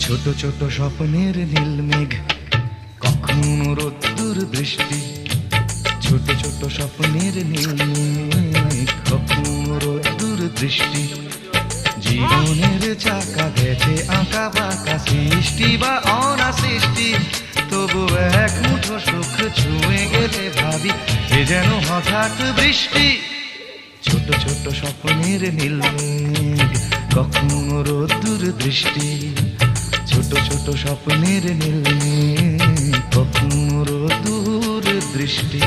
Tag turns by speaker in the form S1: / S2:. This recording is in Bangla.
S1: ছোট ছোট স্বপ্নের নীল মেঘ, কখনো রোদ্দুর বৃষ্টি। ছোট ছোট স্বপ্নের নীল মেঘ, কখনো রোদ্দুর বৃষ্টি। জীবনের চাকা গেছে আঁকা বাঁকা, সৃষ্টি বা অনাসৃষ্টি। তবু এক মুঠো সুখ ছুঁয়ে গেলে ভাবি এ যেন হঠাৎ বৃষ্টি। ছোট ছোট স্বপ্নের নীল মেঘ, কখনো রোদ্দুর বৃষ্টি। ছোট ছোট স্বপ্নের নীল মেঘ, কখনো রোদ্দুর বৃষ্টি।